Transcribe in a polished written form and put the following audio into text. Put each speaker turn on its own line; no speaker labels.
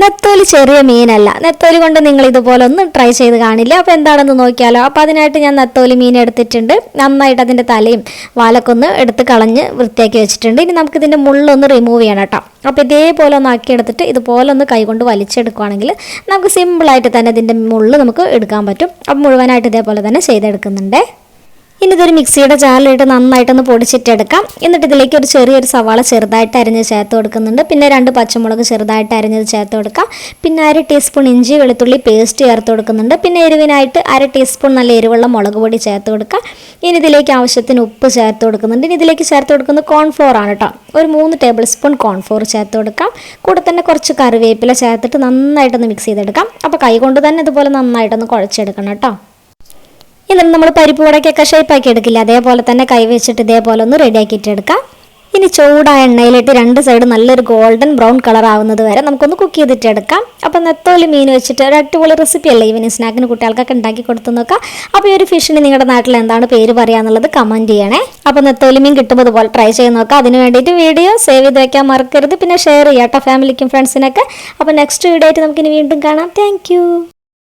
നെത്തോലി ചെറിയ മീനല്ല. നെത്തോലി കൊണ്ട് നിങ്ങൾ ഇതുപോലെ ഒന്ന് ട്രൈ ചെയ്ത് കാണില്ല. അപ്പോൾ എന്താണെന്ന് നോക്കിയാലോ. അപ്പോൾ അതിനായിട്ട് ഞാൻ നെത്തോലി മീൻ എടുത്തിട്ടുണ്ട്. നന്നായിട്ട് അതിൻ്റെ തലയും വാലൊക്കെ ഒന്ന് എടുത്ത് കളഞ്ഞ് വൃത്തിയാക്കി വെച്ചിട്ടുണ്ട്. ഇനി നമുക്കിതിൻ്റെ മുള്ളൊന്ന് റിമൂവ് ചെയ്യണം കേട്ടോ. അപ്പോൾ ഇതേപോലെ ഒന്ന് ആക്കിയെടുത്തിട്ട് ഇതുപോലെ ഒന്ന് കൈകൊണ്ട് വലിച്ചെടുക്കുകയാണെങ്കിൽ നമുക്ക് സിമ്പിളായിട്ട് തന്നെ ഇതിൻ്റെ മുള്ള് നമുക്ക് എടുക്കാൻ പറ്റും. അപ്പോൾ മുഴുവനായിട്ട് ഇതേപോലെ തന്നെ ചെയ്തെടുക്കുന്നുണ്ട്. ഇനി ഇതൊരു മിക്സിയുടെ ജാറിലിട്ട് നന്നായിട്ടൊന്ന് പൊടിച്ചിട്ടെടുക്കാം. എന്നിട്ട് ഇതിലേക്ക് ഒരു ചെറിയൊരു സവാള ചെറുതായിട്ട് അരിഞ്ഞ് ചേർത്ത് കൊടുക്കുന്നുണ്ട്. പിന്നെ 2 പച്ചമുളക് ചെറുതായിട്ട് അരിഞ്ഞത് ചേർത്ത് കൊടുക്കാം. പിന്നെ 1 ടീസ്പൂൺ ഇഞ്ചി വെളുത്തുള്ളി പേസ്റ്റ് ചേർത്ത് കൊടുക്കുന്നുണ്ട്. പിന്നെ എരിവിനായിട്ട് 1 ടീസ്പൂൺ നല്ല എരിവുള്ള മുളക് പൊടി ചേർത്ത് കൊടുക്കാം. ഇനി ഇതിലേക്ക് ആവശ്യത്തിന് ഉപ്പ് ചേർത്ത് കൊടുക്കുന്നുണ്ട്. ഇനി ഇതിലേക്ക് ചേർത്ത് കൊടുക്കുന്നത് കോൺഫ്ലോർ ആണ് കേട്ടോ. ഒരു 3 ടേബിൾ സ്പൂൺ കോൺഫ്ലോർ ചേർത്ത് കൊടുക്കാം. കൂടെ തന്നെ കുറച്ച് കറിവേപ്പില ചേർത്തിട്ട് നന്നായിട്ടൊന്ന് മിക്സ് ചെയ്തെടുക്കാം. അപ്പോൾ കൈ കൊണ്ട് തന്നെ ഇതുപോലെ നന്നായിട്ടൊന്ന് കുഴച്ചെടുക്കണം കേട്ടോ. എന്നിട്ട് നമ്മൾ പരിപ്പ് വടക്കൊക്കെ ഷേപ്പാക്കി എടുക്കില്ല, അതേപോലെ തന്നെ കൈ വെച്ചിട്ട് ഇതേപോലെ ഒന്ന് റെഡിയാക്കിയിട്ട് എടുക്കാം. ഇനി ചൂടായ എണ്ണയിലിട്ട് 2 സൈഡ് നല്ലൊരു ഗോൾഡൻ ബ്രൗൺ കളർ ആവുന്നത് വരെ നമുക്കൊന്ന് കുക്ക് ചെയ്തിട്ടെടുക്കാം. അപ്പോൾ നെത്തോലി മീൻ വെച്ചിട്ട് ഒരു അടിപൊളി റെസിപ്പി അല്ലേ ഈവനിങ് സ്നാക്കിന് കുട്ടികൾക്കൊക്കെ ഉണ്ടാക്കി കൊടുത്തു നോക്കാം. അപ്പോൾ ഈ ഒരു ഫിഷിന് നിങ്ങളുടെ നാട്ടിൽ എന്താണ് പേര് പറയാന്നുള്ളത് കമൻറ്റ് ചെയ്യണേ. അപ്പോൾ നെത്തോലി മീൻ കിട്ടുമ്പോൾ ഇതുപോലെ ട്രൈ ചെയ്ത് നോക്കാം. അതിന് വേണ്ടിയിട്ട് വീഡിയോ സേവ് ചെയ്ത് വയ്ക്കാൻ മറക്കരുത്. പിന്നെ ഷെയർ ചെയ്യാം കേട്ടോ ഫാമിലിക്കും ഫ്രണ്ട്സിനൊക്കെ. അപ്പോൾ നെക്സ്റ്റ് വീഡിയോ ആയിട്ട് നമുക്കിനി വീണ്ടും കാണാം. താങ്ക്